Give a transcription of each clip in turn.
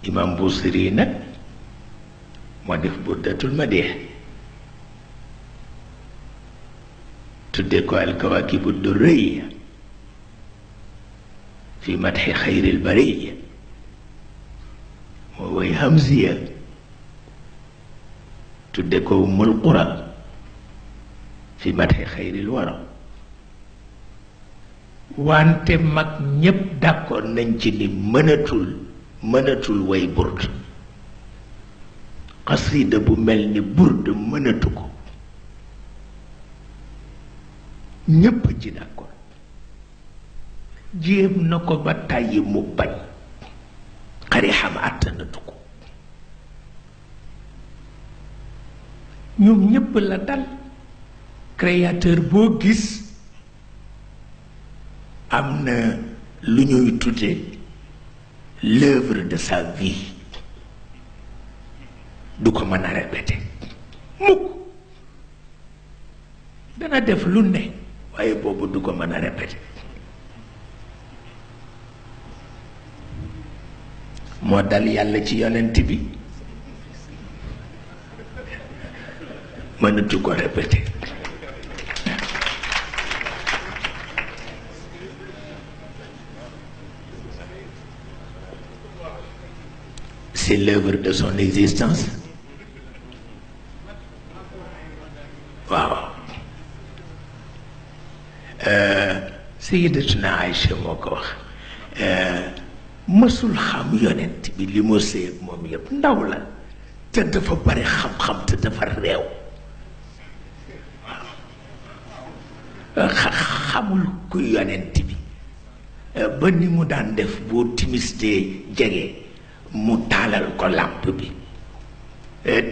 imam Busiri nag moo def burdatul madih tudde ko alkawakibu durriya fi madxi xayril bariya moo way hamziya tudde ko ummul qura fi madxi xayril wara wante mag ñépp d'accord nañ ci ni mënatul way burd xasida bu mel ni burd mënatu ko ñépp ci d'accord jéem na ko ba tàyyi mu bañ xari xam àttanatu ko ñoom ñépp la dal créateur boo gis am na lu ñuy tudde l'œuvre de sa vie du ko mën a répéter mukk dana def lu ne waaye boobu du ko mën a répéter moo dal yàlla ci yonent bi mënatu ko répéter c'est l'œuvre de son existence waaw Sayyidatuna Aïcha moo ko wax mësul xam yonent bi li mu sëy ak moom yëpp ndaw la te dafa bari xam-xam te dafa réew xamul ku yonent bi ba ni mu daan def boo timis dee jege mu taalal ko làmp bi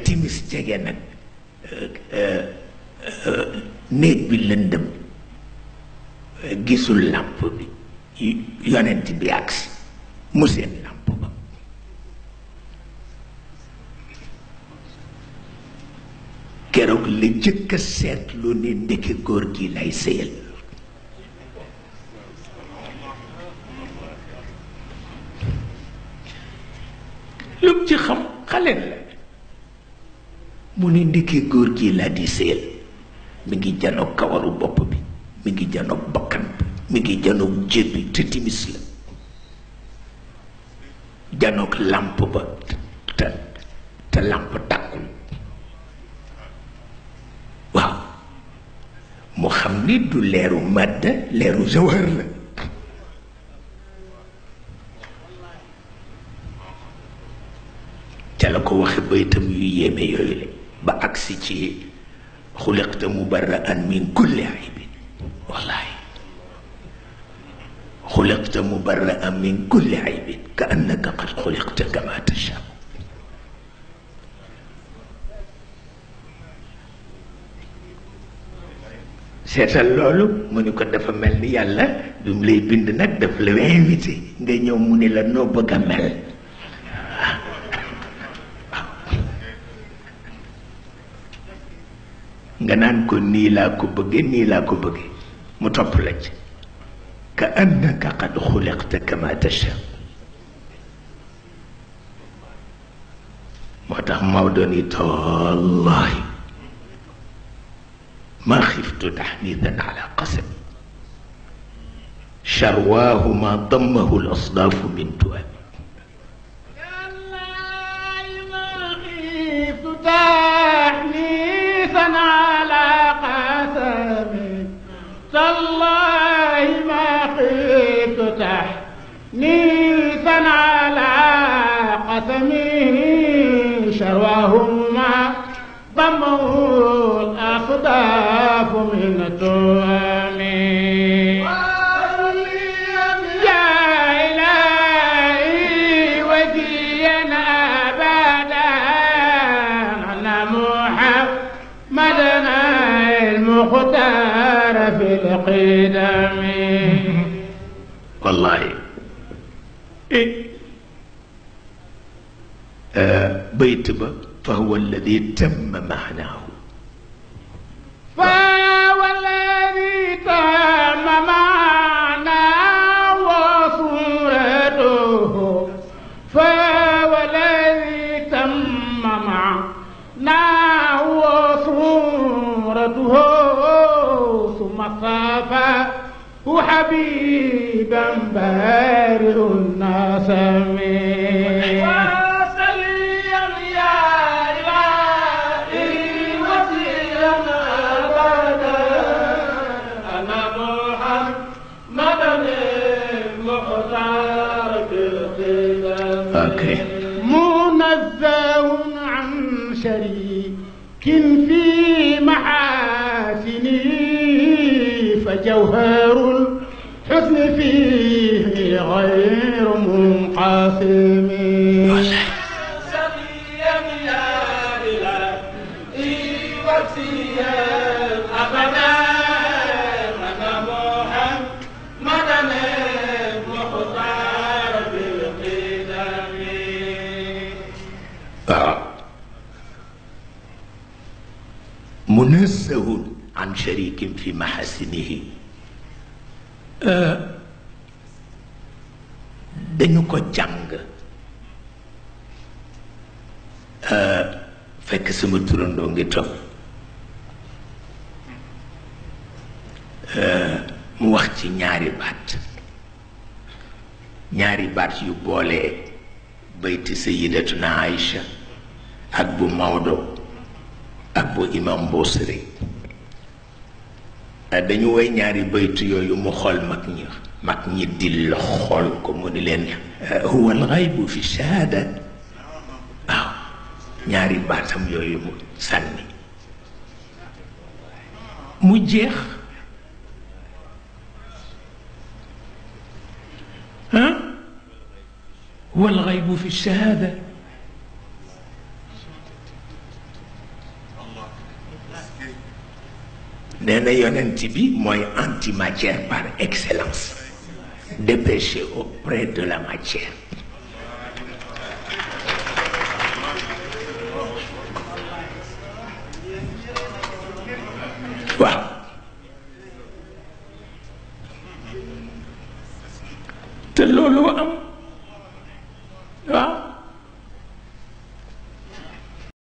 timis jege nag néeg bi lëndëm gisul làmp bi yonent bi agsi mu seen làmp ba keroog la jëkk a seetlu ni ndeke góor gi lay sëyal lum ci xam xale la mu ne ndeke góor gi laa di sëyal mi ngi janoog kawaru bopp bi mi ngi janoog bakkan bi mi ngi janoog jébbi te timis la janoog làmp ba te làmp tàkkul waaw mu xam ni du leeru màdd leeru jawhar la ca la ko waxe baytam yu yéeme yooyu la ba agsi ci xuliqta mubarra'an min kulli aybin wallahi xuliqta mubarra'an min kulli aybin ka annaka qad xuliqta kama tasha seetal loolu mu ni ko dafa mel ni yàlla bi mu lay bind nag daf la invité nga ñëw mu ni la noo bëgg a mel nga naan ko nii laa ko bëgge nii laa ko bëgge mu topp la ci ka annaka qad xuliqta kama tasha moo tax Maodo ni tallahi ما خفت تحنيثا على قسم شرواه ما ضمه الأصداف من تؤم ما خفت تحنيثا على قسم تالله ما خفت تحنيثا على قسم شرواه ما ضمه الأصداف من تؤمي يا إلهي وجينا أبدا أن محمدنا المختار في القدم والله بيت فهو الذي تم معناه فهو الذي تم معناه وصورته فهو حبيبا بارئ النسم منزه عن شريك في محاسنه فجوهر الحسن فيه غير منقسم سبيا يا إلهي وسيا أبدا أنا محمدا المختار بالقدم منزه عن شريك في محاسنه dañu ko jàng fekk sama turandoo ngi toog mu wax ci ñaari baat yu boole bayti sayyidatuna Aïcha ak bu Maodo ak bu imam Bousiri dañu woy ñaari baytu yooyu mu xool mag ñi dil la xool ko mu ni leen huwa al-ghaybu fi shahada waaw ñaari baatam yooyu mu sànni mu jeex huwa al-ghaybu fi shahada nee na yonent bi mooy antimatière par excellence dépêché auprès de la matière waaw te loolu am